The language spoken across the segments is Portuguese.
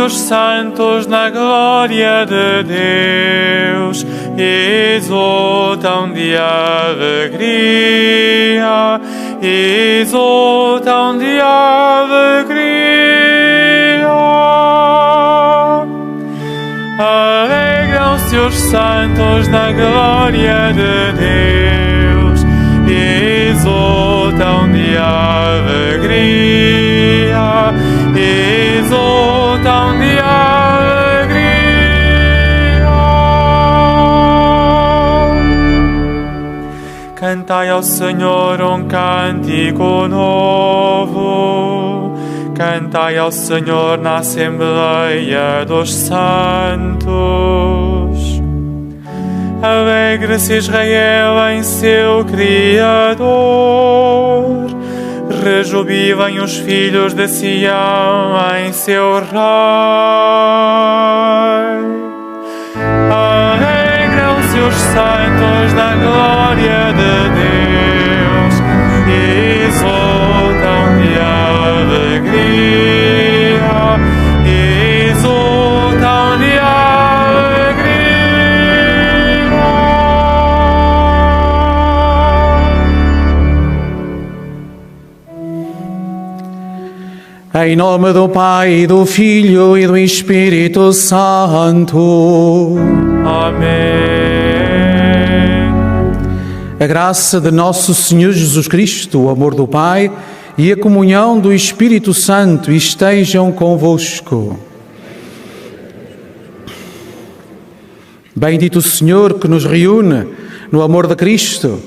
os santos na glória de Deus, exultam de alegria, exultam de alegria. Alegram-se os santos na glória de Deus, exultam de alegria, exultam de alegria. Cantai ao Senhor um cântico novo, cantai ao Senhor na Assembleia dos Santos. Alegre-se Israel em seu Criador, rejubilem os filhos de Sião em seu Rei. Alegram-se os santos na glória de Deus, exultam de alegria, exultam de alegria. Em nome do Pai, do Filho e do Espírito Santo. Amém. A graça de nosso Senhor Jesus Cristo, o amor do Pai e a comunhão do Espírito Santo estejam convosco. Bendito o Senhor que nos reúne no amor de Cristo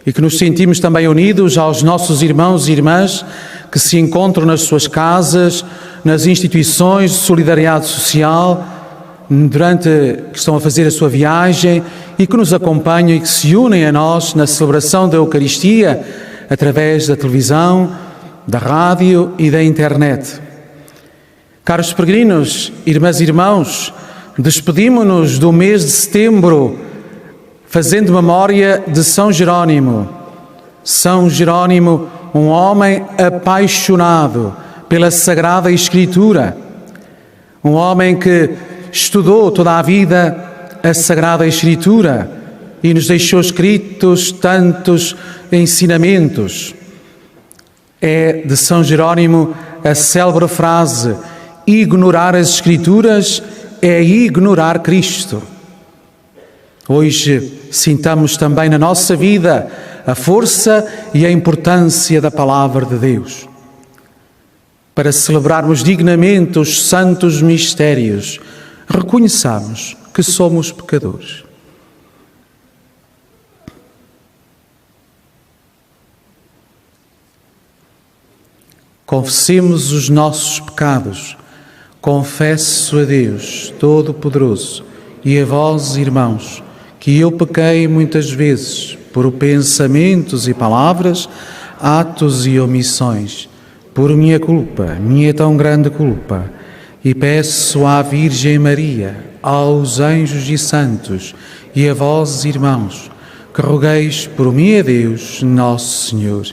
e que nos sentimos também unidos aos nossos irmãos e irmãs que se encontram nas suas casas, nas instituições de solidariedade social, que estão a fazer a sua viagem e que nos acompanham e que se unem a nós na celebração da Eucaristia através da televisão, da rádio e da internet. Caros peregrinos, irmãs e irmãos, despedimos-nos do mês de setembro fazendo memória de São Jerónimo. São Jerónimo, um homem apaixonado pela Sagrada Escritura, um homem que estudou toda a vida a Sagrada Escritura e nos deixou escritos tantos ensinamentos. É de São Jerónimo a célebre frase: ignorar as Escrituras é ignorar Cristo. Hoje sintamos também na nossa vida a força e a importância da Palavra de Deus. Para celebrarmos dignamente os santos mistérios, reconheçamos que somos pecadores. Confessemos os nossos pecados. Confesso a Deus Todo-Poderoso e a vós, irmãos, que eu pequei muitas vezes por pensamentos e palavras, atos e omissões, por minha culpa, minha tão grande culpa, e peço à Virgem Maria, aos anjos e santos e a vós, irmãos, que rogueis por mim a Deus, nosso Senhor.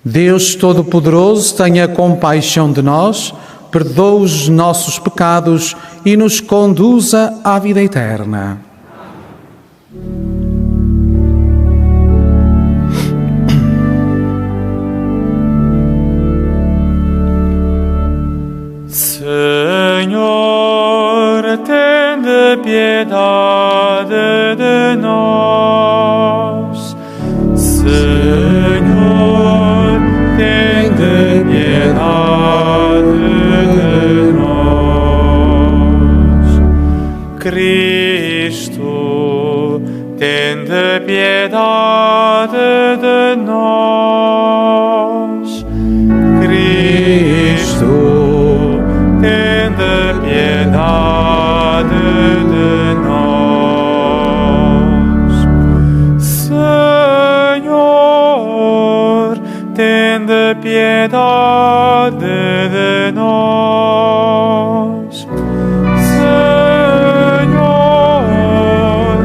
Deus Todo-Poderoso, tenha compaixão de nós, perdoe os nossos pecados e nos conduza à vida eterna. Senhor, tende piedade de nós. Senhor, tende piedade de nós. Cristo, tende piedade de nós. Cristo, tende piedade de nós. Senhor, tende piedade de nós. Senhor,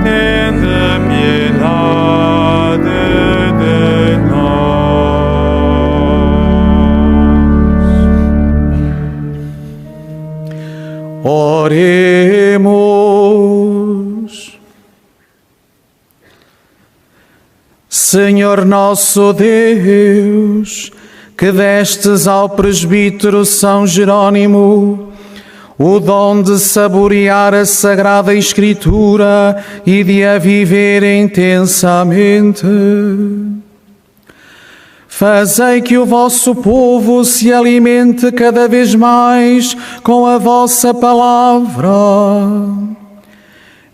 tende piedade de nós. Oremos. Senhor nosso Deus, que destes ao presbítero São Jerônimo o dom de saborear a Sagrada Escritura e de a viver intensamente, fazei que o vosso povo se alimente cada vez mais com a vossa palavra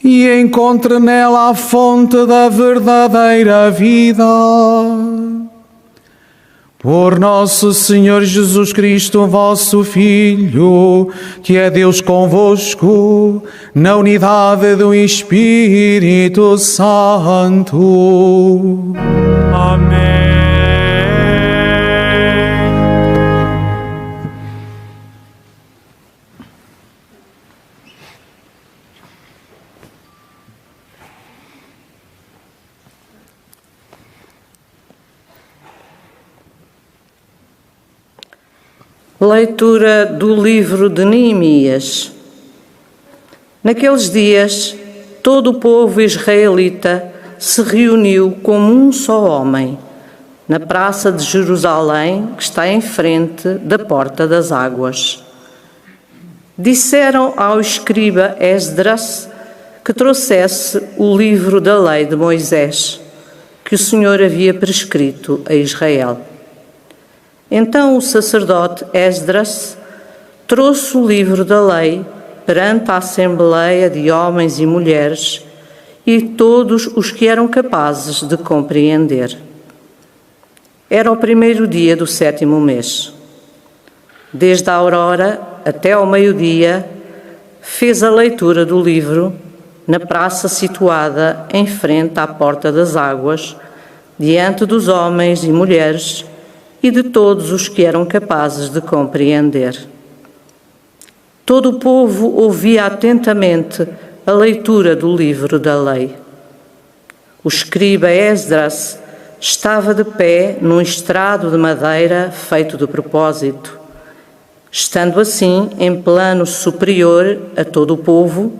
e encontre nela a fonte da verdadeira vida. Por nosso Senhor Jesus Cristo, vosso Filho, que é Deus convosco, na unidade do Espírito Santo. Amém. Leitura do livro de Neemias. Naqueles dias, todo o povo israelita se reuniu como um só homem, na praça de Jerusalém, que está em frente da Porta das Águas. Disseram ao escriba Esdras que trouxesse o livro da lei de Moisés, que o Senhor havia prescrito a Israel. Então o sacerdote Esdras trouxe o livro da lei perante a assembleia de homens e mulheres e todos os que eram capazes de compreender. Era o primeiro dia do 7º mês. Desde a aurora até ao meio-dia, fez a leitura do livro na praça situada em frente à Porta das Águas, diante dos homens e mulheres e de todos os que eram capazes de compreender. Todo o povo ouvia atentamente a leitura do livro da lei. O escriba Esdras estava de pé num estrado de madeira feito de propósito. Estando assim em plano superior a todo o povo,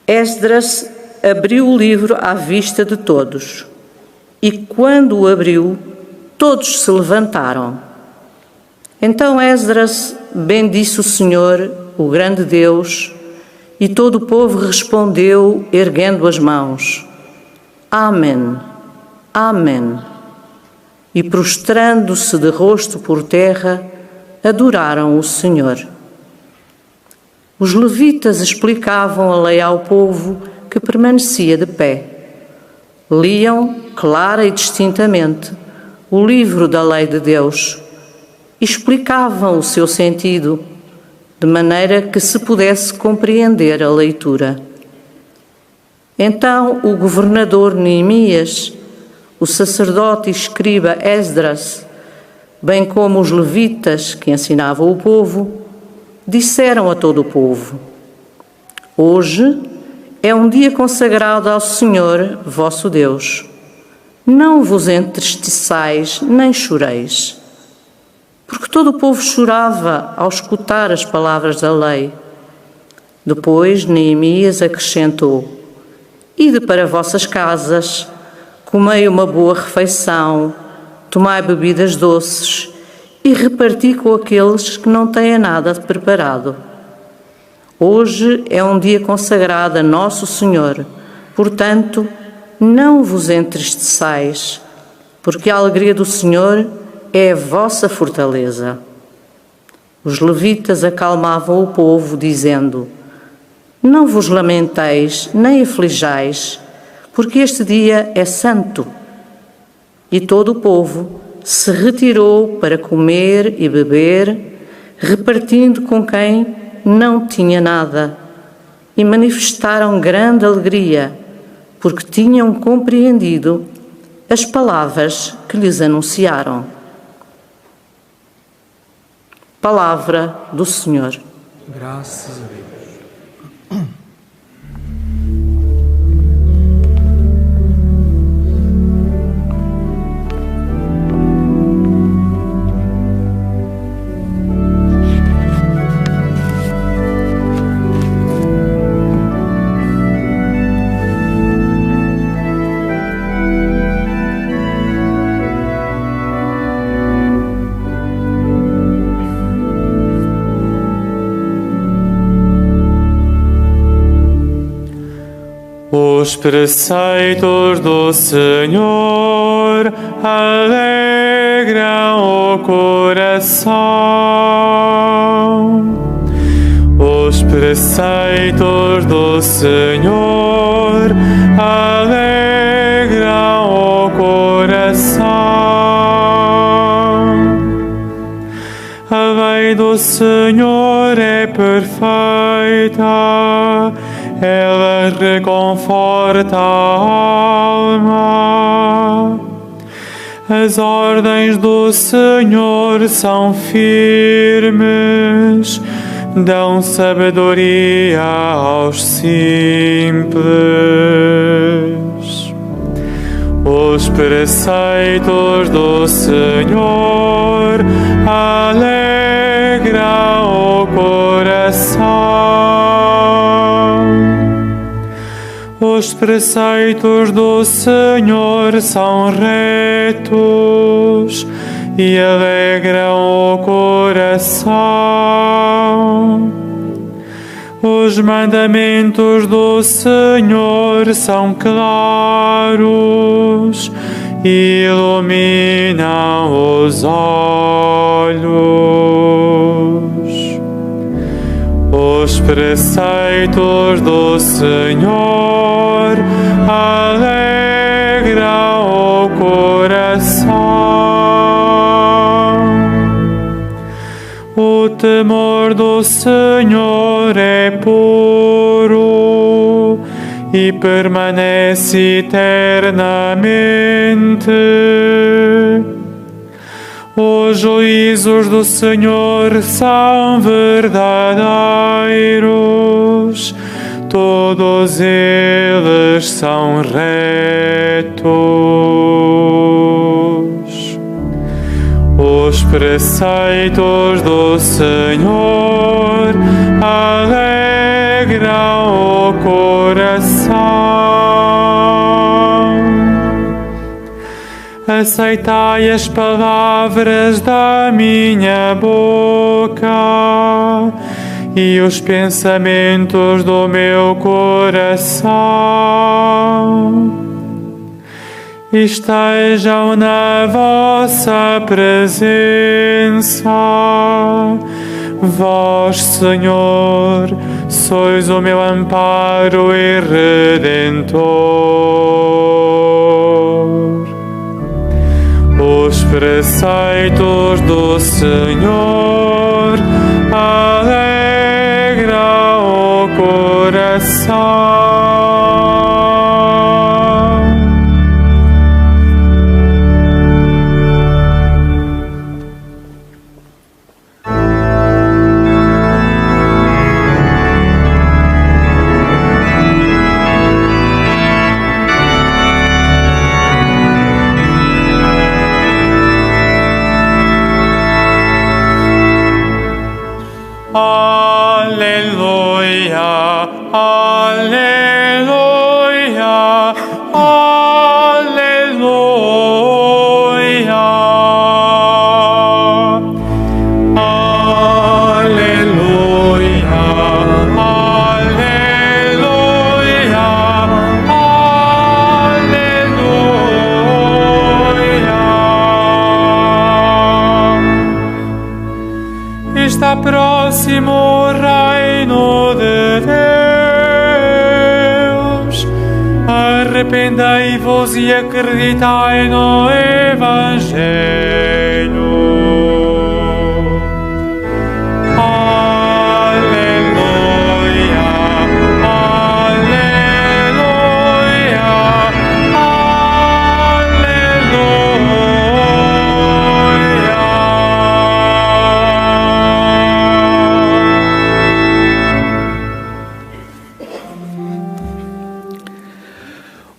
Esdras abriu o livro à vista de todos, e quando o abriu, todos se levantaram. Então Esdras bendisse o Senhor, o grande Deus, e todo o povo respondeu, erguendo as mãos: Amém, Amém. E prostrando-se de rosto por terra, adoraram o Senhor. Os levitas explicavam a lei ao povo que permanecia de pé. Liam, clara e distintamente, o livro da lei de Deus, explicavam o seu sentido, de maneira que se pudesse compreender a leitura. Então o governador Neemias, o sacerdote e escriba Esdras, bem como os levitas que ensinavam o povo, disseram a todo o povo: Hoje é um dia consagrado ao Senhor, vosso Deus. Não vos entristeçais nem choreis. Porque todo o povo chorava ao escutar as palavras da lei. Depois Neemias acrescentou: Ide para vossas casas, comei uma boa refeição, tomai bebidas doces e reparti com aqueles que não têm nada preparado. Hoje é um dia consagrado a Nosso Senhor, portanto, não vos entristeçais, porque a alegria do Senhor é a vossa fortaleza. Os levitas acalmavam o povo, dizendo: Não vos lamenteis, nem aflijais, porque este dia é santo. E todo o povo se retirou para comer e beber, repartindo com quem não tinha nada, e manifestaram grande alegria, porque tinham compreendido as palavras que lhes anunciaram. Palavra do Senhor. Graças a Deus. Os preceitos do Senhor alegram o coração. Os preceitos do Senhor alegram o coração. A lei do Senhor é perfeita, ela reconforta a alma. As ordens do Senhor são firmes, dão sabedoria aos simples. Os preceitos do Senhor alegram o coração. Os preceitos do Senhor são retos e alegram o coração. Os mandamentos do Senhor são claros e iluminam os olhos. Os preceitos do Senhor alegram o coração. O temor do Senhor é puro e permanece eternamente. Os juízos do Senhor são verdadeiros, todos eles são retos. Os preceitos do Senhor alegram o coração. Aceitai as palavras da minha boca e os pensamentos do meu coração. Estejam na vossa presença. Vós, Senhor, sois o meu amparo e redentor. Os preceitos do Senhor alegram o coração. Aleluia, aleluia, aleluia. Aleluia, aleluia, aleluia. Está próximo o reino de Deus. Arrependei-vos e acreditai no Evangelho. Aleluia, aleluia,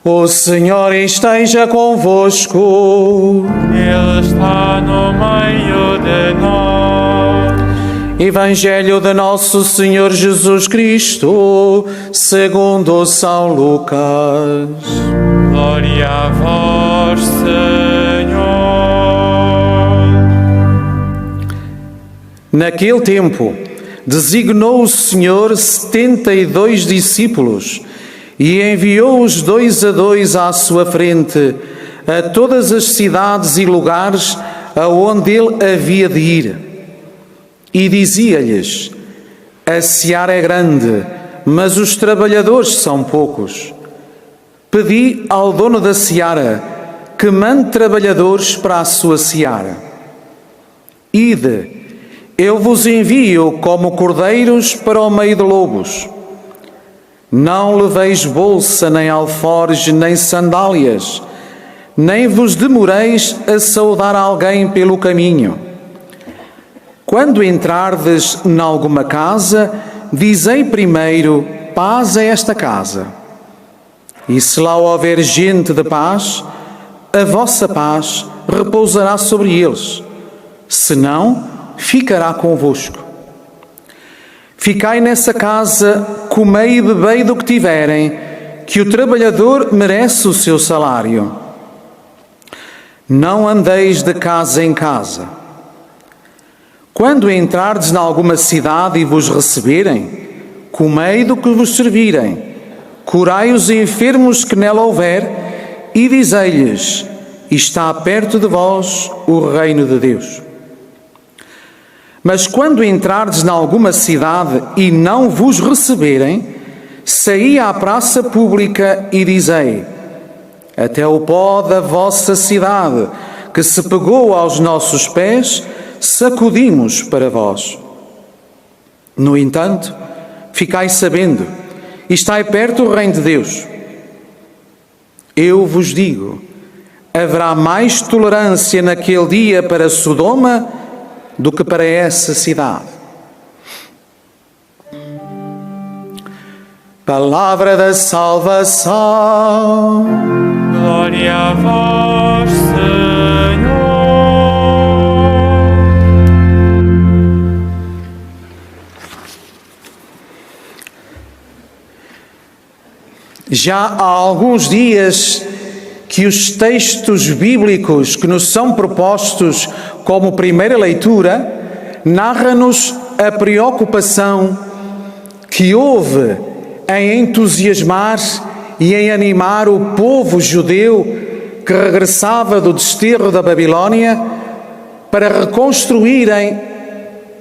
O Senhor esteja convosco. Ele está no meio de nós. Evangelho de Nosso Senhor Jesus Cristo, segundo São Lucas. Glória a vós, Senhor. Naquele tempo, designou o Senhor 72 discípulos e enviou-os 2 a 2 à sua frente, a todas as cidades e lugares aonde ele havia de ir. E dizia-lhes: a seara é grande, mas os trabalhadores são poucos. Pedi ao dono da seara que mande trabalhadores para a sua seara. Ide, eu vos envio como cordeiros para o meio de lobos. Não leveis bolsa, nem alforje, nem sandálias, nem vos demoreis a saudar alguém pelo caminho. Quando entrardes em alguma casa, dizei primeiro: paz a esta casa. E se lá houver gente de paz, a vossa paz repousará sobre eles. Se não, ficará convosco. Ficai nessa casa, comei e bebei do que tiverem, que o trabalhador merece o seu salário. Não andeis de casa em casa. Quando entrardes em alguma cidade e vos receberem, comei do que vos servirem, curai os enfermos que nela houver, e dizei-lhes: está perto de vós o reino de Deus. Mas quando entrardes em alguma cidade e não vos receberem, saí à praça pública e dizei: até o pó da vossa cidade, que se pegou aos nossos pés, sacudimos para vós. No entanto, ficai sabendo, estai perto o reino de Deus. Eu vos digo, haverá mais tolerância naquele dia para Sodoma do que para essa cidade. Palavra da salvação. Glória a vós, Senhor. Já há alguns dias que os textos bíblicos que nos são propostos como primeira leitura narram-nos a preocupação que houve em entusiasmar e em animar o povo judeu que regressava do desterro da Babilónia para reconstruírem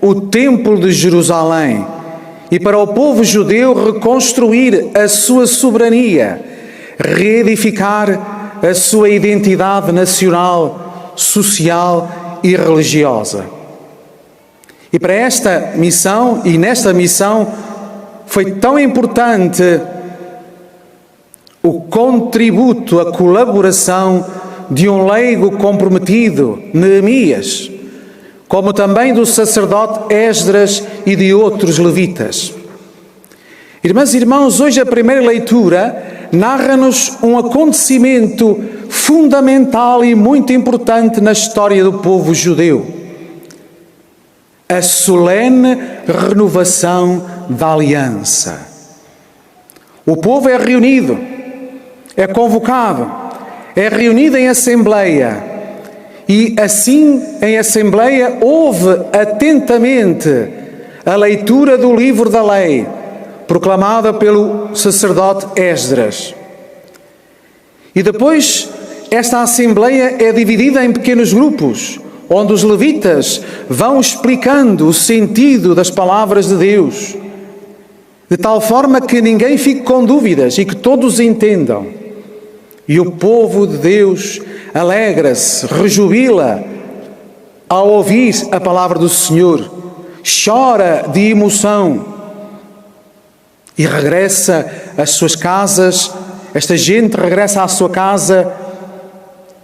o Templo de Jerusalém e para o povo judeu reconstruir a sua soberania, reedificar a sua identidade nacional, social e religiosa. E para esta missão, e nesta missão, foi tão importante o contributo, a colaboração de um leigo comprometido, Neemias, como também do sacerdote Esdras e de outros levitas. Irmãs e irmãos, hoje a primeira leitura narra-nos um acontecimento fundamental e muito importante na história do povo judeu: a solene renovação da aliança. O povo é reunido, é convocado, é reunido em assembleia e assim em assembleia ouve atentamente a leitura do livro da lei proclamada pelo sacerdote Esdras. E depois esta assembleia é dividida em pequenos grupos, onde os levitas vão explicando o sentido das palavras de Deus, de tal forma que ninguém fique com dúvidas e que todos entendam. E o povo de Deus alegra-se, rejubila ao ouvir a palavra do Senhor, chora de emoção e regressa às suas casas. Esta gente regressa à sua casa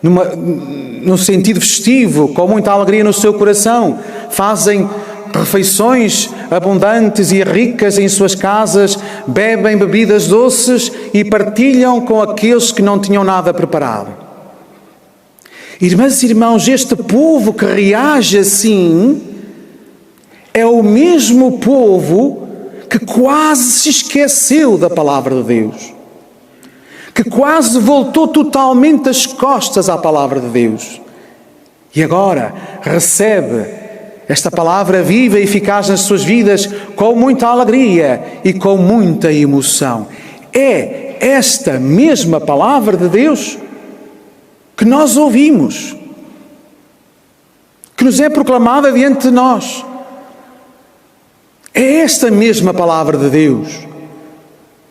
num sentido festivo, com muita alegria no seu coração. Fazem refeições abundantes e ricas em suas casas, bebem bebidas doces e partilham com aqueles que não tinham nada preparado. Irmãs e irmãos, este povo que reage assim é o mesmo povo que quase se esqueceu da palavra de Deus, que quase voltou totalmente as costas à palavra de Deus e agora recebe esta palavra viva e eficaz nas suas vidas com muita alegria e com muita emoção. É esta mesma palavra de Deus que nós ouvimos, que nos é proclamada diante de nós. É esta mesma palavra de Deus.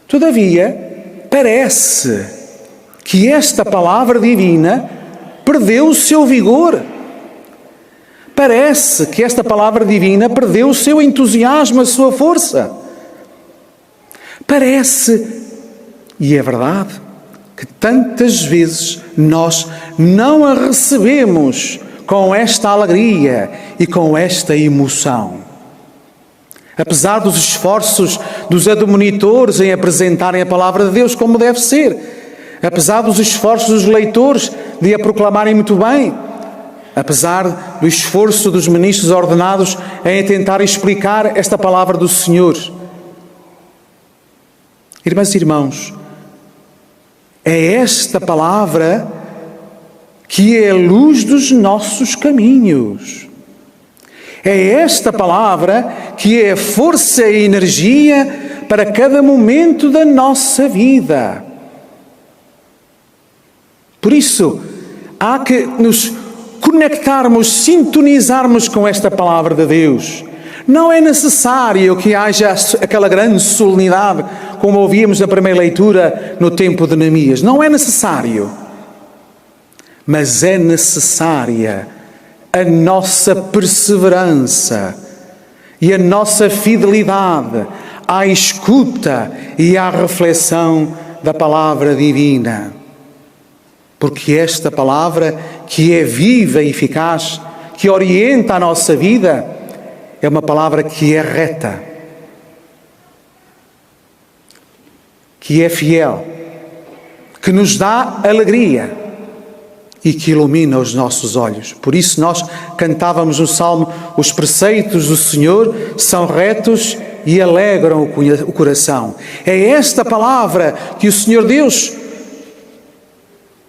Todavia, parece que esta palavra divina perdeu o seu vigor. Parece que esta palavra divina perdeu o seu entusiasmo, a sua força. Parece, e é verdade, que tantas vezes nós não a recebemos com esta alegria e com esta emoção. Apesar dos esforços dos admonitores em apresentarem a palavra de Deus como deve ser, apesar dos esforços dos leitores de a proclamarem muito bem, apesar do esforço dos ministros ordenados em tentar explicar esta palavra do Senhor. Irmãs e irmãos, é esta palavra que é a luz dos nossos caminhos. É esta palavra que é a força e a energia para cada momento da nossa vida. Por isso, há que nos conectarmos, sintonizarmos com esta palavra de Deus. Não é necessário que haja aquela grande solenidade, como ouvíamos na primeira leitura no tempo de Neemias. Não é necessário. Mas é necessária a nossa perseverança e a nossa fidelidade à escuta e à reflexão da palavra divina. Porque esta palavra, que é viva e eficaz, que orienta a nossa vida, é uma palavra que é reta, que é fiel, que nos dá alegria e que ilumina os nossos olhos. Por isso nós cantávamos no Salmo: os preceitos do Senhor são retos e alegram o coração. É esta palavra que o Senhor Deus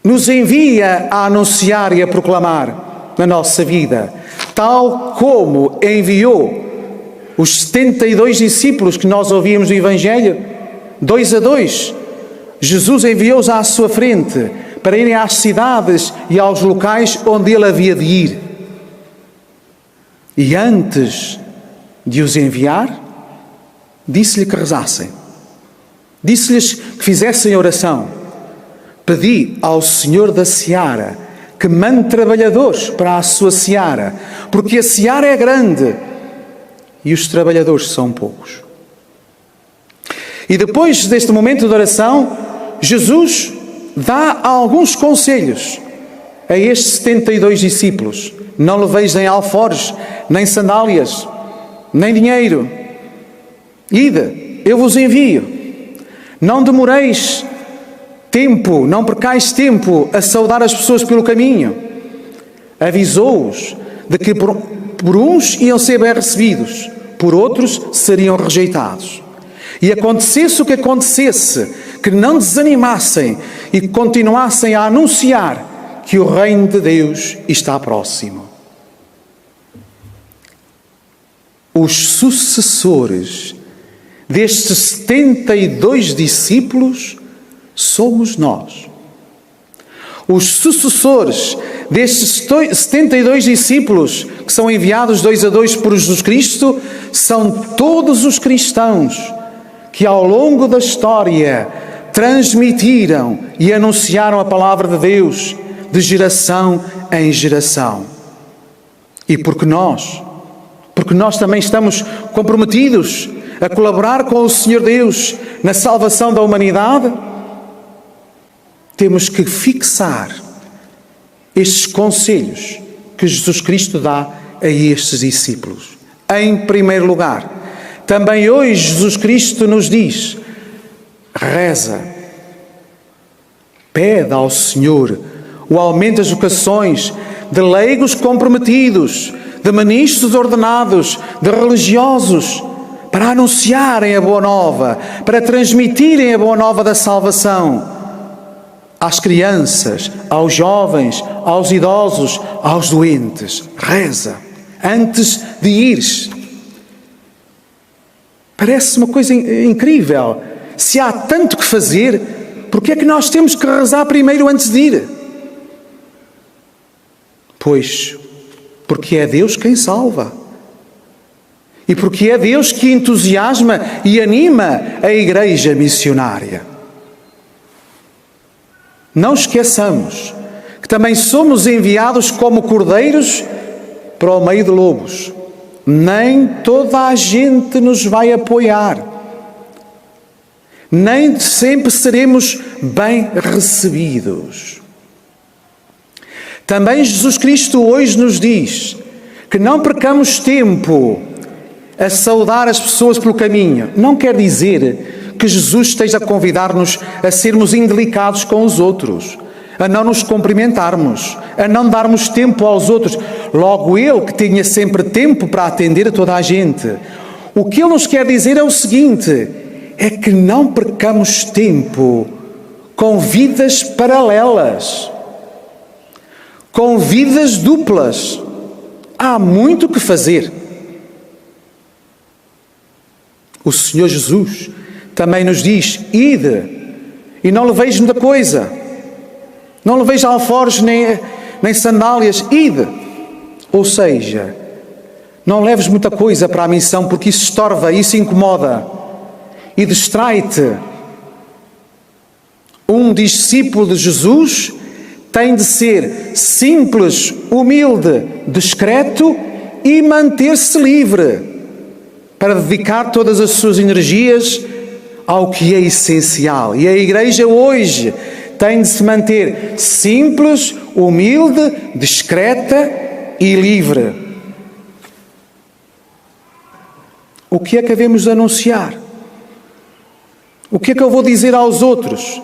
nos envia a anunciar e a proclamar na nossa vida, tal como enviou os 72 discípulos que nós ouvimos no Evangelho, 2 a 2. Jesus enviou-os à sua frente para irem às cidades e aos locais onde ele havia de ir. E antes de os enviar, disse-lhe que rezassem. Disse-lhes que fizessem oração. Pedi ao Senhor da seara que mande trabalhadores para a sua seara, porque a seara é grande e os trabalhadores são poucos. E depois deste momento de oração, Jesus dá alguns conselhos a estes 72 discípulos. Não leveis nem alforjes, nem sandálias, nem dinheiro. Ide, eu vos envio. Não demoreis tempo, não percais tempo a saudar as pessoas pelo caminho. Avisou-os de que por uns iam ser bem recebidos, por outros seriam rejeitados. E acontecesse o que acontecesse, que não desanimassem e continuassem a anunciar que o reino de Deus está próximo. Os sucessores destes 72 discípulos somos nós. Os sucessores destes 72 discípulos que são enviados 2 a 2 por Jesus Cristo são todos os cristãos que ao longo da história transmitiram e anunciaram a palavra de Deus de geração em geração. E porque nós também estamos comprometidos a colaborar com o Senhor Deus na salvação da humanidade, temos que fixar estes conselhos que Jesus Cristo dá a estes discípulos. Em primeiro lugar, também hoje Jesus Cristo nos diz: reza, pede ao Senhor o aumento das vocações de leigos comprometidos, de ministros ordenados, de religiosos, para anunciarem a boa nova, para transmitirem a boa nova da salvação às crianças, aos jovens, aos idosos, aos doentes. Reza antes de ires. Parece uma coisa incrível. Se há tanto que fazer, Porque é que nós temos que rezar primeiro antes de ir? Pois, porque é Deus quem salva. E porque é Deus que entusiasma e anima a igreja missionária. Não esqueçamos que também somos enviados como cordeiros para o meio de lobos. Nem toda a gente nos vai apoiar. Nem sempre seremos bem recebidos. Também Jesus Cristo hoje nos diz que não percamos tempo a saudar as pessoas pelo caminho. Não quer dizer que Jesus esteja a convidar-nos a sermos indelicados com os outros, a não nos cumprimentarmos, a não darmos tempo aos outros. Logo Ele que tinha sempre tempo para atender a toda a gente. O que Ele nos quer dizer é o seguinte, é que não percamos tempo com vidas paralelas, com vidas duplas. Há muito que fazer. O Senhor Jesus também nos diz, ide, e não leveis muita coisa, não leveis alforjes nem sandálias, ide. Ou seja, não leves muita coisa para a missão, porque isso estorva, isso incomoda e distrai-te. Um discípulo de Jesus tem de ser simples, humilde, discreto e manter-se livre para dedicar todas as suas energias ao que é essencial. E a Igreja hoje tem de se manter simples, humilde, discreta e livre. O que é que devemos anunciar? O que é que eu vou dizer aos outros?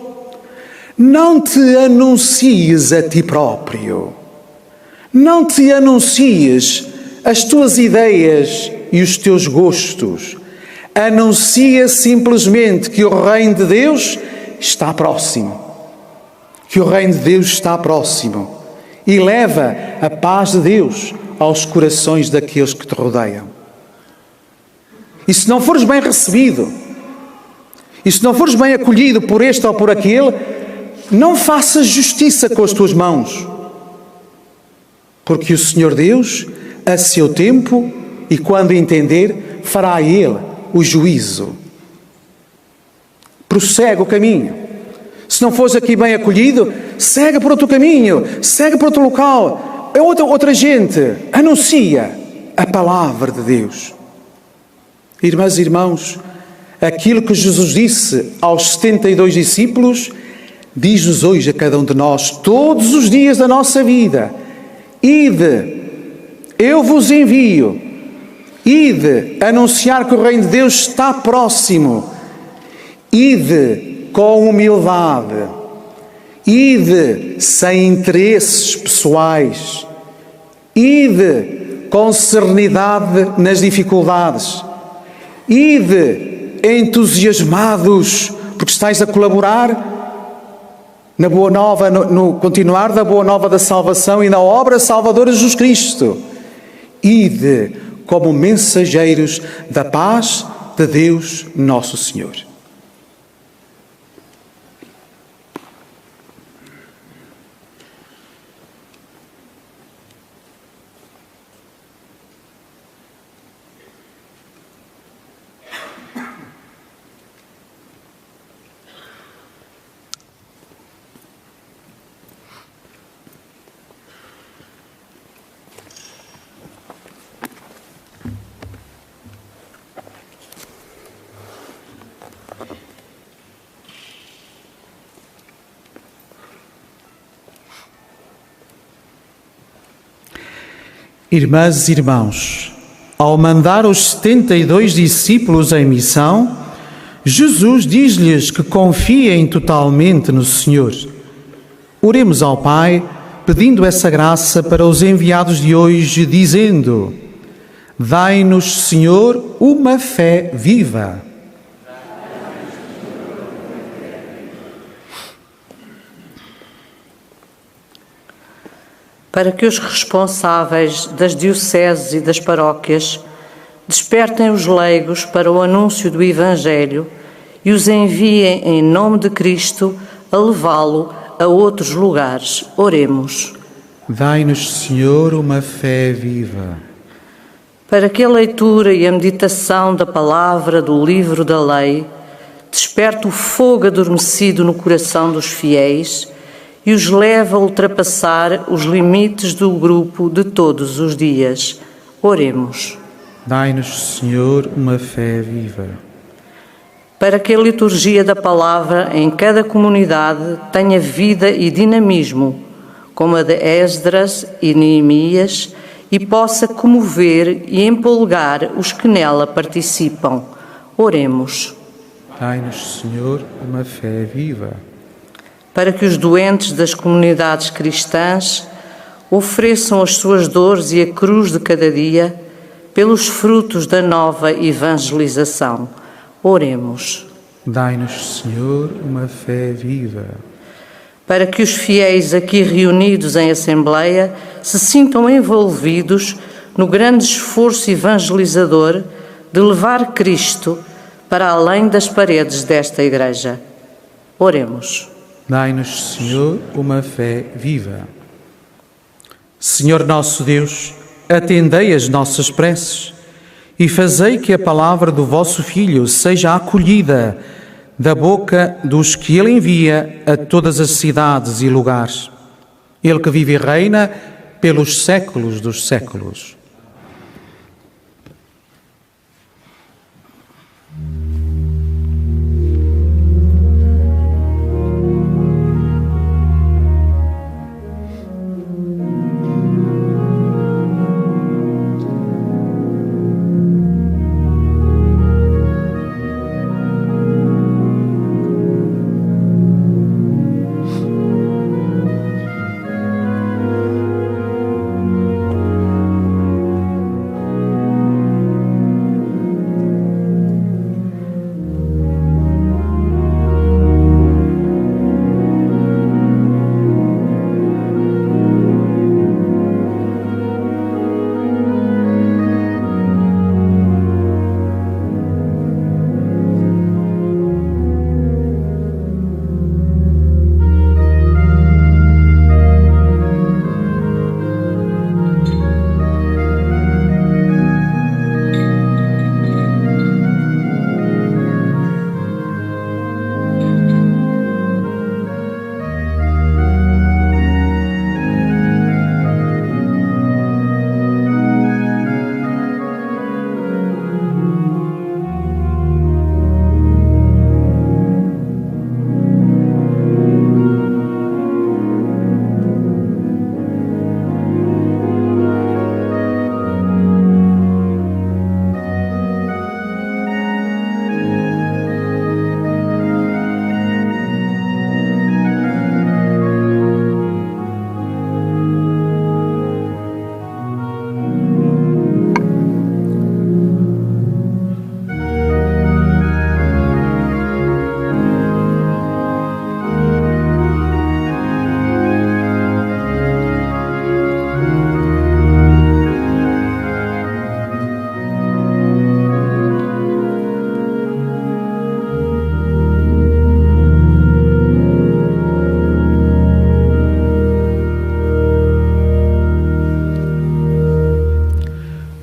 Não te anuncies a ti próprio. Não te anuncies as tuas ideias e os teus gostos. Anuncia simplesmente que o reino de Deus está próximo. Que o reino de Deus está próximo. E leva a paz de Deus aos corações daqueles que te rodeiam. E se não fores bem recebido, e se não fores bem acolhido por este ou por aquele, não faças justiça com as tuas mãos. Porque o Senhor Deus, a seu tempo, e quando entender, fará Ele o juízo. Prossegue o caminho. Se não fores aqui bem acolhido, segue por outro caminho, segue por outro local. É outra gente. Anuncia a palavra de Deus. Irmãs e irmãos, aquilo que Jesus disse aos 72 discípulos, diz-nos hoje a cada um de nós, todos os dias da nossa vida. Ide, eu vos envio. Ide, anunciar que o reino de Deus está próximo. Ide com humildade. Ide sem interesses pessoais. Ide com serenidade nas dificuldades. Ide entusiasmados porque estáis a colaborar na boa nova, no continuar da boa nova da salvação e na obra salvadora de Jesus Cristo. Ide como mensageiros da paz de Deus nosso Senhor. Irmãs e irmãos, ao mandar os 72 discípulos em missão, Jesus diz-lhes que confiem totalmente no Senhor. Oremos ao Pai, pedindo essa graça para os enviados de hoje, dizendo: dai-nos, Senhor, uma fé viva. Para que os responsáveis das dioceses e das paróquias despertem os leigos para o anúncio do Evangelho e os enviem em nome de Cristo a levá-lo a outros lugares. Oremos. Dai-nos, Senhor, uma fé viva. Para que a leitura e a meditação da palavra do livro da lei desperte o fogo adormecido no coração dos fiéis e os leve a ultrapassar os limites do grupo de todos os dias. Oremos. Dai-nos, Senhor, uma fé viva. Para que a liturgia da palavra em cada comunidade tenha vida e dinamismo, como a de Esdras e Neemias, e possa comover e empolgar os que nela participam. Oremos. Dai-nos, Senhor, uma fé viva. Para que os doentes das comunidades cristãs ofereçam as suas dores e a cruz de cada dia pelos frutos da nova evangelização. Oremos. Dai-nos, Senhor, uma fé viva. Para que os fiéis aqui reunidos em Assembleia se sintam envolvidos no grande esforço evangelizador de levar Cristo para além das paredes desta Igreja. Oremos. Dai-nos, Senhor, uma fé viva. Senhor nosso Deus, atendei as nossas preces e fazei que a palavra do vosso Filho seja acolhida da boca dos que Ele envia a todas as cidades e lugares. Ele que vive e reina pelos séculos dos séculos.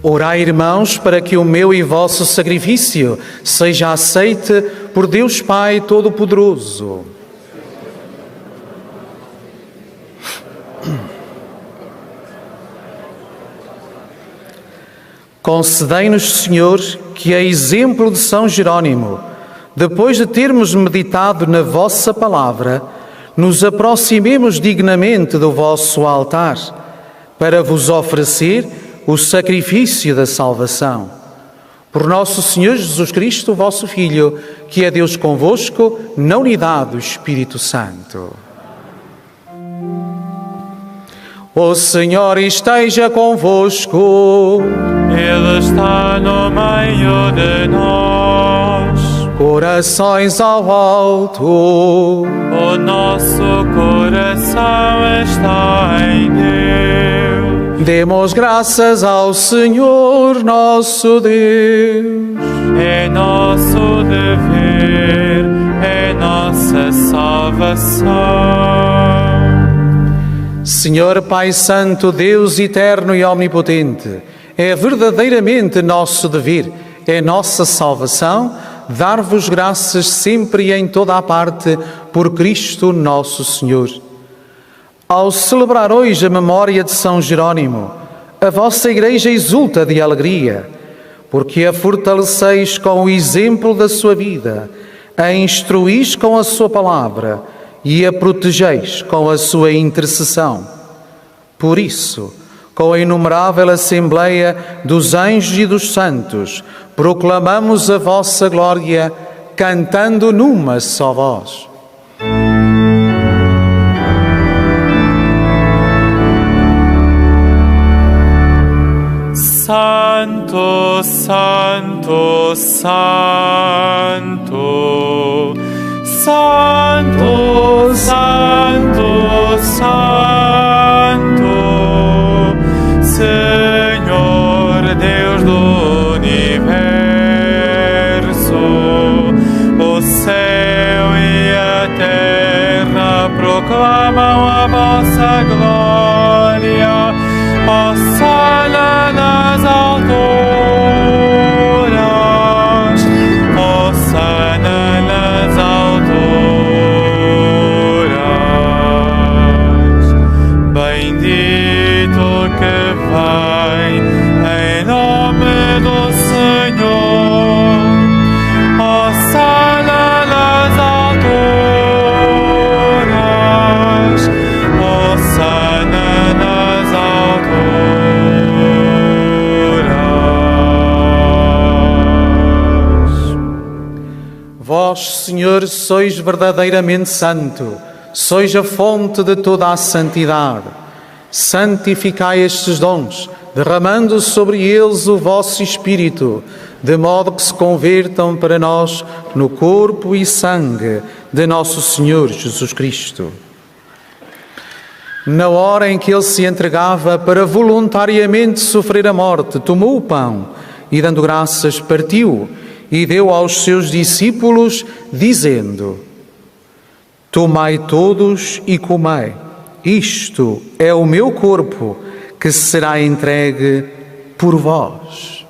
Orai, irmãos, para que o meu e vosso sacrifício seja aceite por Deus Pai Todo-Poderoso. Concedei-nos, Senhor, que, a exemplo de São Jerónimo, depois de termos meditado na vossa palavra, nos aproximemos dignamente do vosso altar, para vos oferecer o sacrifício da salvação. Por nosso Senhor Jesus Cristo, vosso Filho, que é Deus convosco, na unidade do Espírito Santo. O Senhor esteja convosco. Ele está no meio de nós. Corações ao alto. O nosso coração está em Deus. Demos graças ao Senhor nosso Deus. É nosso dever é nossa salvação. Senhor Pai Santo, Deus eterno e omnipotente, é verdadeiramente nosso dever, é nossa salvação, dar-vos graças sempre e em toda a parte por Cristo nosso Senhor. Ao celebrar hoje a memória de São Jerónimo, a vossa Igreja exulta de alegria, porque a fortaleceis com o exemplo da sua vida, a instruís com a sua palavra e a protegeis com a sua intercessão. Por isso, com a inumerável Assembleia dos Anjos e dos Santos, proclamamos a vossa glória, cantando numa só voz. Santo, Santo, Santo, Santo, Santo, Santo, Senhor Deus do universo, o céu e a terra proclamam a vossa glória. Hosanna nas alturas, Hosanna nas alturas. Bendito que vem em nome do Senhor. Hosanna nas alturas, Hosanna nas alturas. Vós, Senhor, sois verdadeiramente santo, sois a fonte de toda a santidade. Santificai estes dons, derramando sobre eles o vosso Espírito, de modo que se convertam para nós no corpo e sangue de nosso Senhor Jesus Cristo. Na hora em que ele se entregava para voluntariamente sofrer a morte, tomou o pão e, dando graças, partiu e deu aos seus discípulos, dizendo: Tomai todos e comei, isto é o meu corpo, que será entregue por vós.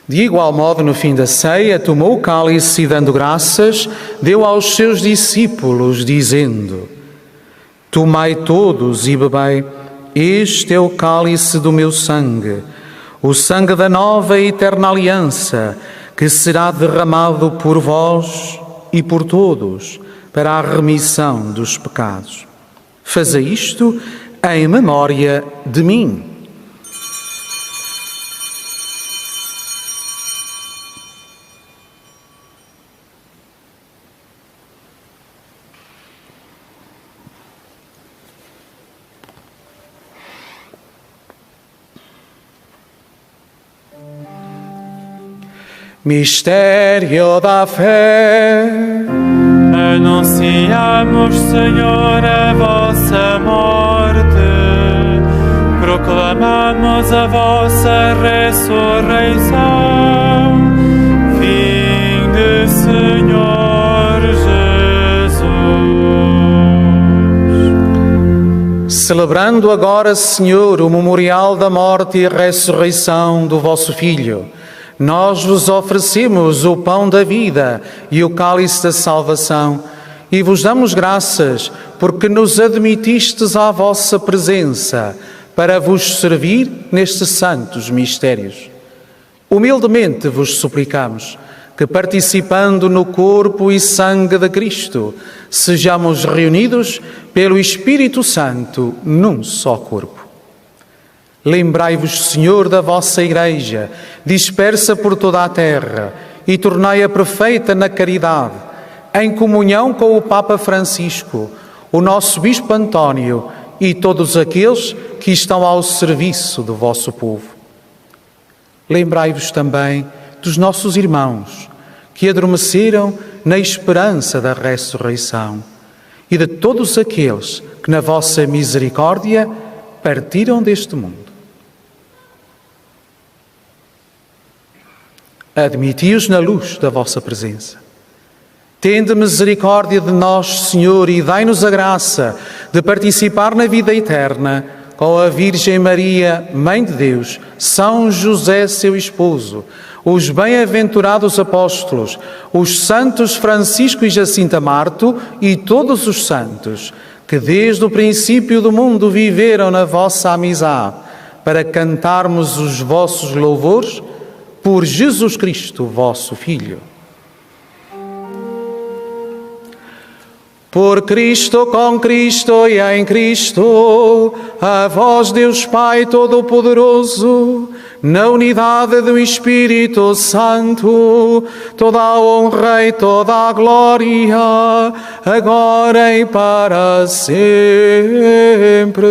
De igual modo, no fim da ceia, tomou o cálice e, dando graças, deu aos seus discípulos, dizendo: Tomai todos e bebei, este é o cálice do meu sangue, o sangue da nova e eterna aliança, que será derramado por vós e por todos, para a remissão dos pecados. Fazei isto em memória de mim. Mistério da fé. Anunciamos, Senhor, a vossa morte, proclamamos a vossa ressurreição. Vinde, Senhor Jesus. Celebrando agora, Senhor, o memorial da morte e ressurreição do vosso Filho, nós vos oferecemos o pão da vida e o cálice da salvação e vos damos graças porque nos admitistes à vossa presença para vos servir nestes santos mistérios. Humildemente vos suplicamos que, participando no corpo e sangue de Cristo, sejamos reunidos pelo Espírito Santo num só corpo. Lembrai-vos, Senhor, da vossa Igreja, dispersa por toda a terra, e tornai-a perfeita na caridade, em comunhão com o Papa Francisco, o nosso Bispo António e todos aqueles que estão ao serviço do vosso povo. Lembrai-vos também dos nossos irmãos que adormeceram na esperança da ressurreição, e de todos aqueles que na vossa misericórdia partiram deste mundo. Admiti-os na luz da vossa presença. Tende misericórdia de nós, Senhor, e dai-nos a graça de participar na vida eterna com a Virgem Maria, Mãe de Deus, São José, seu esposo, os bem-aventurados apóstolos, os santos Francisco e Jacinta Marto e todos os santos, que desde o princípio do mundo viveram na vossa amizade, para cantarmos os vossos louvores por Jesus Cristo, vosso Filho. Por Cristo, com Cristo e em Cristo, a vós, Deus Pai Todo-Poderoso, na unidade do Espírito Santo, toda a honra e toda a glória, agora e para sempre.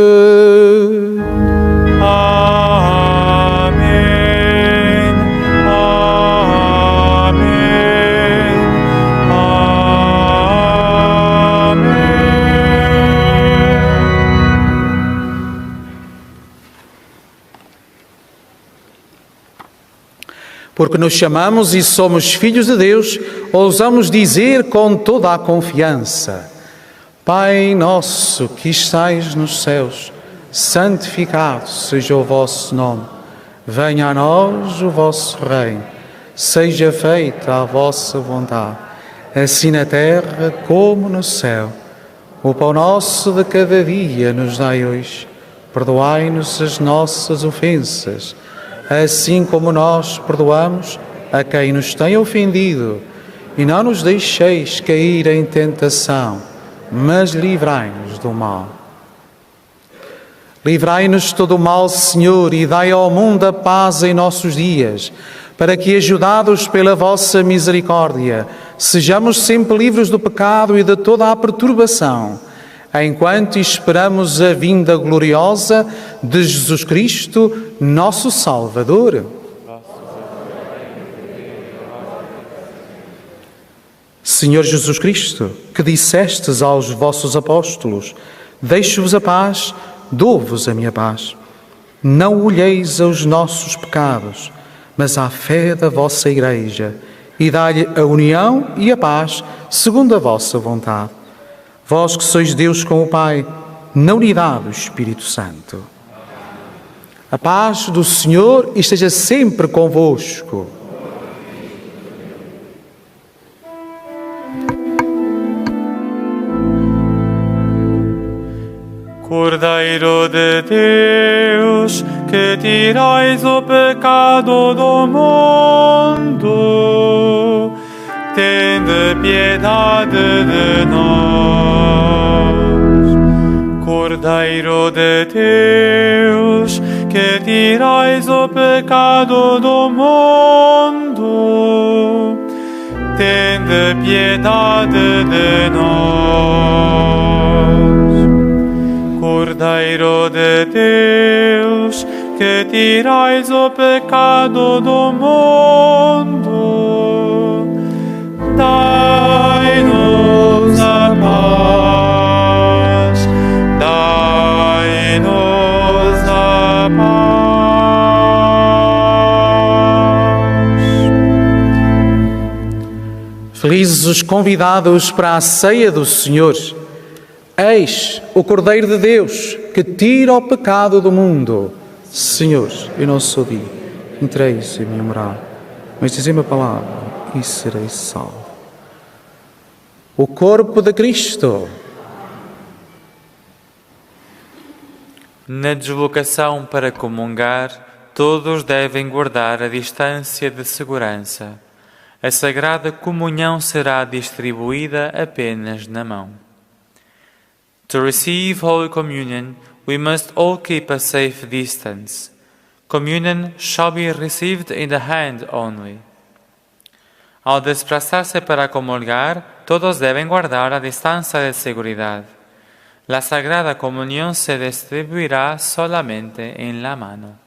Amém. Porque nos chamamos e somos filhos de Deus, ousamos dizer com toda a confiança: Pai nosso que estais nos céus, santificado seja o vosso nome. Venha a nós o vosso reino. Seja feita a vossa vontade, assim na terra como no céu. O pão nosso de cada dia nos dai hoje. Perdoai-nos as nossas ofensas, assim como nós perdoamos a quem nos tem ofendido. E não nos deixeis cair em tentação, mas livrai-nos do mal. Livrai-nos de todo o mal, Senhor, e dai ao mundo a paz em nossos dias, para que, ajudados pela vossa misericórdia, sejamos sempre livres do pecado e de toda a perturbação, enquanto esperamos a vinda gloriosa de Jesus Cristo, nosso Salvador. Senhor Jesus Cristo, que dissestes aos vossos apóstolos: deixo-vos a paz, dou-vos a minha paz. Não olheis aos nossos pecados, mas à fé da vossa Igreja, e dai-lhe a união e a paz, segundo a vossa vontade. Vós que sois Deus com o Pai, na unidade do Espírito Santo. A paz do Senhor esteja sempre convosco. Cordeiro de Deus, que tirais o pecado do mundo, tende piedade de nós. Cordeiro de Deus, que tirais o pecado do mundo, tende piedade de nós. Cordeiro de Deus, que tirais o pecado do mundo, dai-nos a paz, dai-nos a paz. Felizes os convidados para a ceia do Senhor. Eis o Cordeiro de Deus, que tira o pecado do mundo. Senhor, eu não sou digno, entreis em minha morada, mas dizei-me a palavra e serei salvo. O corpo de Cristo. Na deslocação para comungar, todos devem guardar a distância de segurança. A Sagrada Comunhão será distribuída apenas na mão. To receive Holy Communion, we must all keep a safe distance. Communion shall be received in the hand only. Ao desplazarse para comulgar, todos deben guardar a distancia de seguridad. La Sagrada Comunión se distribuirá solamente en la mano.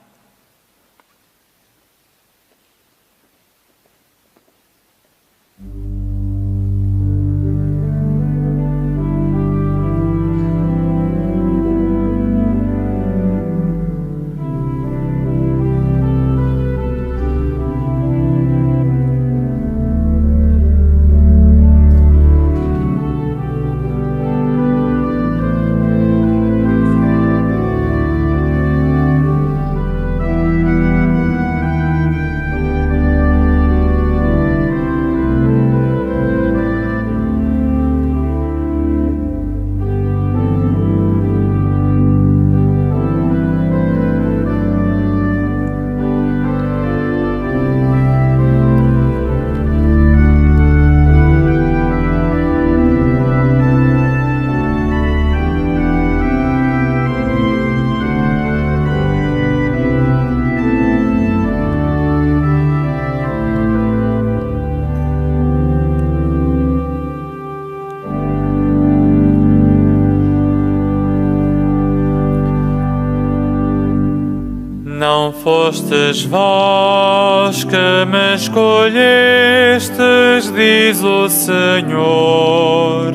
Não fostes vós que me escolhestes, diz o Senhor.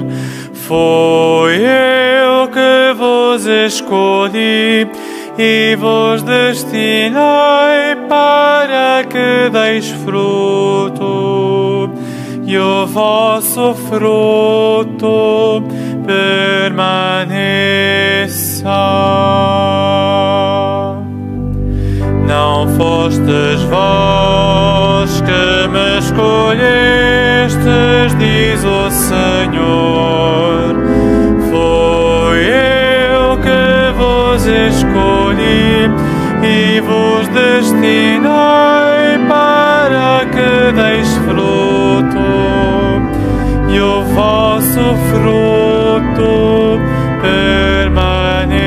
Fui eu que vos escolhi e vos destinei para que deis fruto, e o vosso fruto permaneça. Não fostes vós que me escolhestes, diz o Senhor. Fui eu que vos escolhi e vos destinei para que deis fruto, e o vosso fruto permaneça.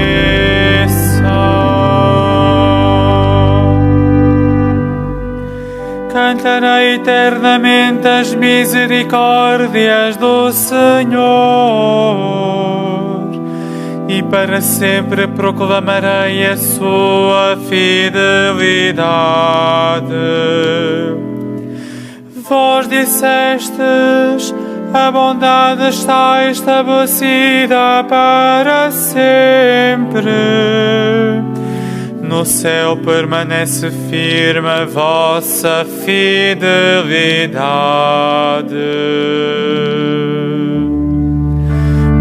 Cantarei eternamente as misericórdias do Senhor, e para sempre proclamarei a sua fidelidade. Vós dissestes: a bondade está estabelecida para sempre. No céu permanece firme a vossa fidelidade.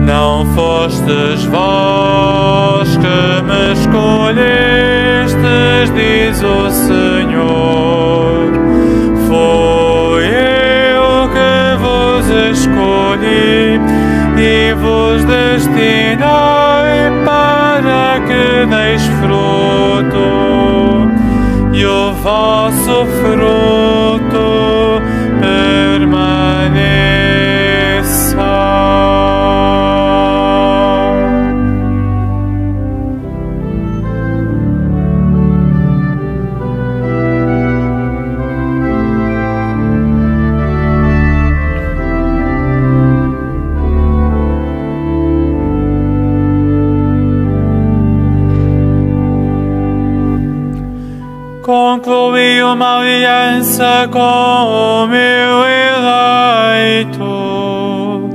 Não fostes vós que me escolhestes, diz o Senhor. Fui eu que vos escolhi e vos destinei para que deis fruto, e o vosso fruto permaneça. Concluí uma aliança com o meu eleito,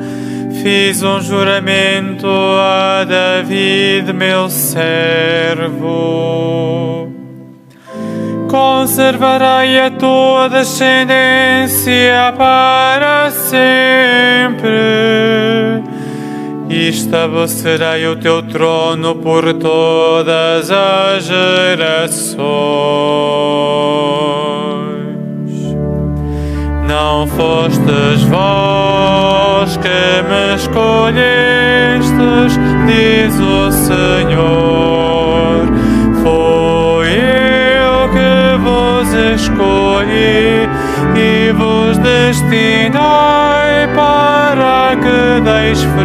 fiz um juramento a David, meu servo. Conservarei a tua descendência para sempre, e estabelecerei o teu trono por todas as gerações. Não fostes vós que me escolhestes, diz o Senhor. Fui eu que vos escolhi e vos destinei para que deis fruto,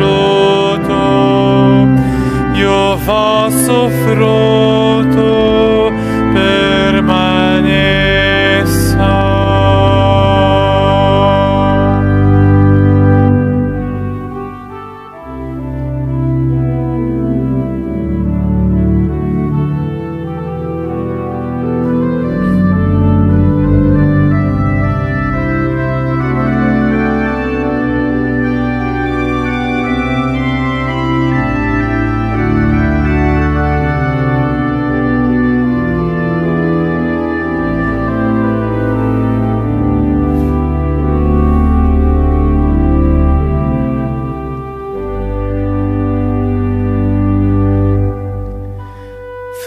e o vosso fruto permaneça.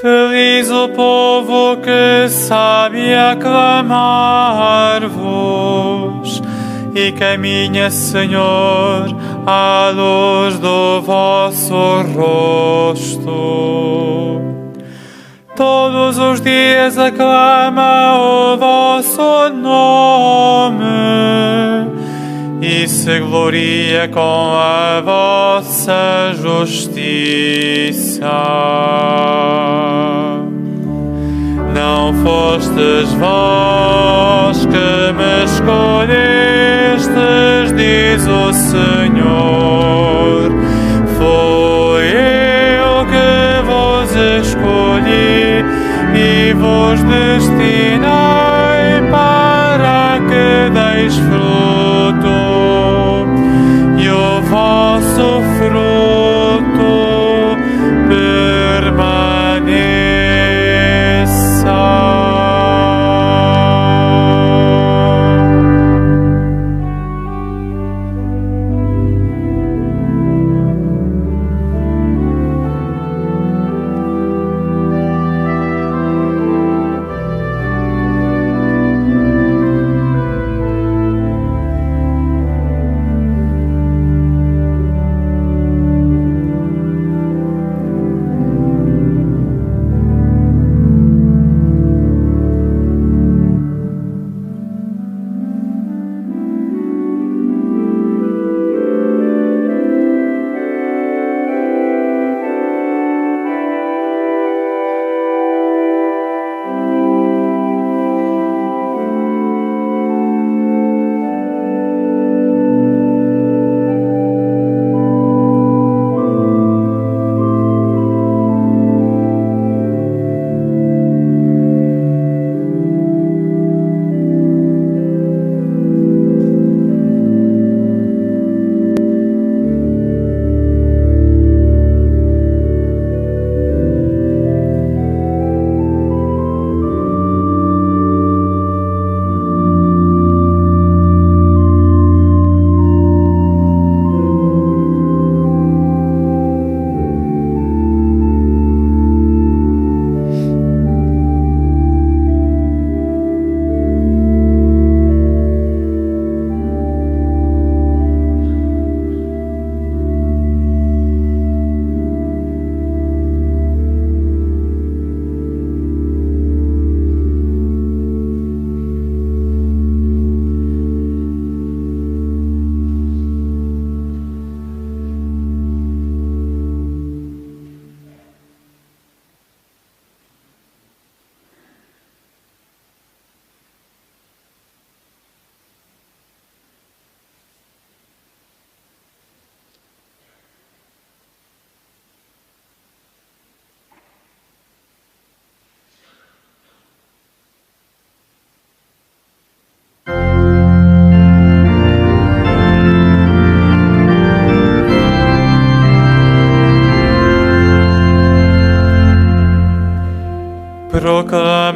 Feliz o povo que sabe aclamar-vos e caminha, Senhor, à luz do vosso rosto. Todos os dias aclama o vosso nome e se gloria com a vossa justiça. Não fostes vós que me escolhestes, diz o Senhor. Fui eu que vos escolhi e vos destinei para que deis fruto, e o vosso fruto permaneça.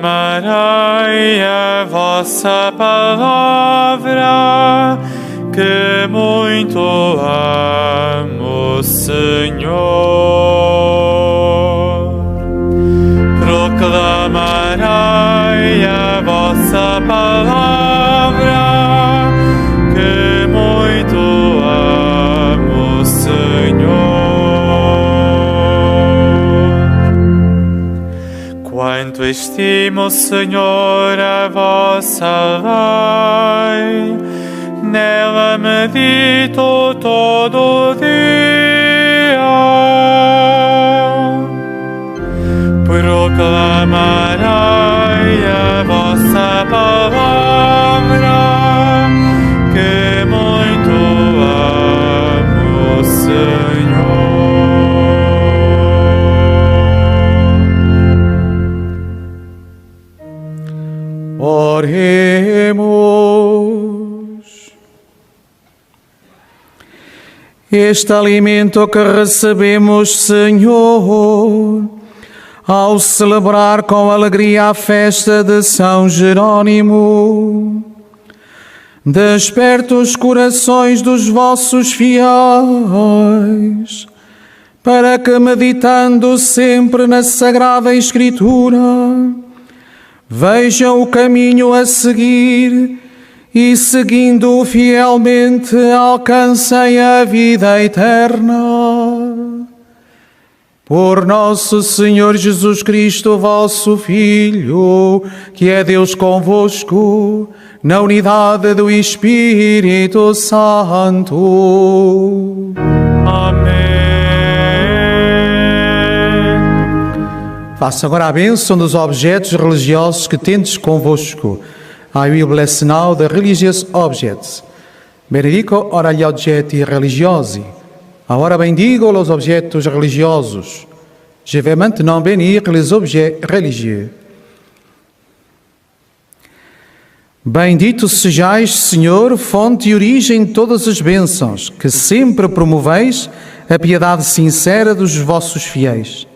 Proclamarei a vossa palavra, que muito amo, Senhor. Proclamarei a vossa palavra, que muito amo, Senhor. Quanto estimo, Senhor, a vossa lei, nela medito todo o dia. Proclamarei a vossa palavra, que muito amo, Senhor. Oremos. Este alimento que recebemos, Senhor, ao celebrar com alegria a festa de São Jerônimo, desperta os corações dos vossos fiéis, para que, meditando sempre na Sagrada Escritura, vejam o caminho a seguir e, seguindo-o fielmente, alcancem a vida eterna. Por nosso Senhor Jesus Cristo, vosso Filho, que é Deus convosco, na unidade do Espírito Santo. Amém. Faça agora a bênção dos objetos religiosos que tendes convosco. I will bless now the religious objects. Benedico ora gli oggetti religiosi. Agora bendigo os objetos religiosos. Je vais maintenant bénir les objets religieux. Bendito sejais, Senhor, fonte e origem de todas as bênçãos, que sempre promoveis a piedade sincera dos vossos fiéis.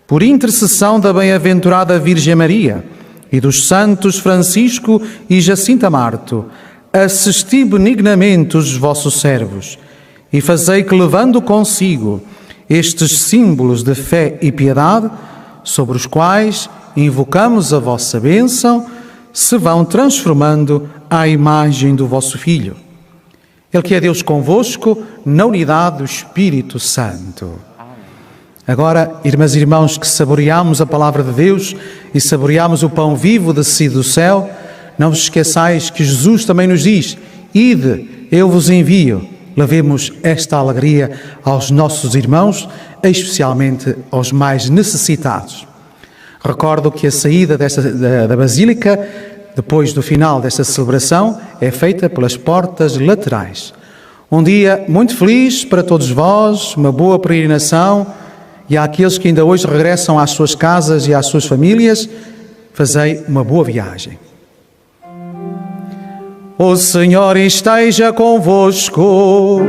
Por intercessão da bem-aventurada Virgem Maria e dos santos Francisco e Jacinta Marto, assisti benignamente os vossos servos e fazei que, levando consigo estes símbolos de fé e piedade, sobre os quais invocamos a vossa bênção, se vão transformando à imagem do vosso Filho. Ele que é Deus convosco, na unidade do Espírito Santo. Agora, irmãs e irmãos, que saboreamos a palavra de Deus e saboreamos o pão vivo descido do céu, não vos esqueçais que Jesus também nos diz: ide, eu vos envio. Levemos esta alegria aos nossos irmãos, especialmente aos mais necessitados. Recordo que a saída da Basílica, depois do final desta celebração, é feita pelas portas laterais. Um dia muito feliz para todos vós, uma boa peregrinação, e àqueles que ainda hoje regressam às suas casas e às suas famílias, fazei uma boa viagem. O Senhor esteja convosco.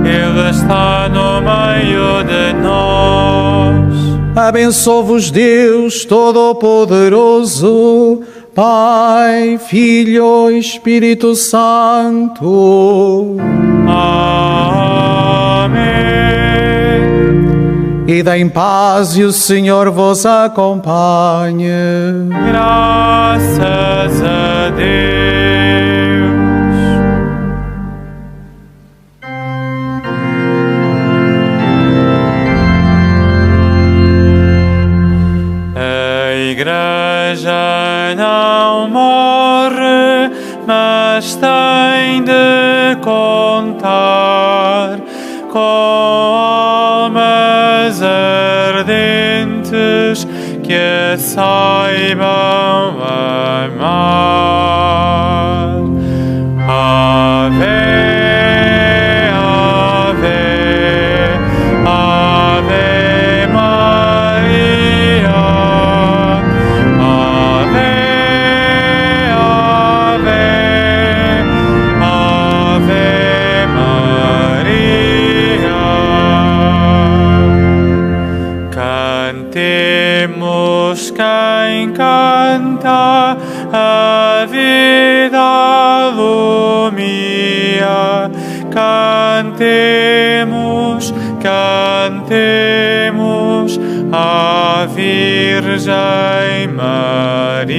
Ele está no meio de nós. Abençoe-vos Deus Todo-Poderoso, Pai, Filho e Espírito Santo. Amém. Ide em paz e o Senhor vos acompanhe. Graças a Deus. A Igreja não morre, mas tem de contar com almas ardentes que a saibam amar. Ave, Ave, Ave Maria. Ave, Ave, Ave Maria. Cantemos quem canta, a vida lumia. Cantemos, cantemos a Virgem Maria.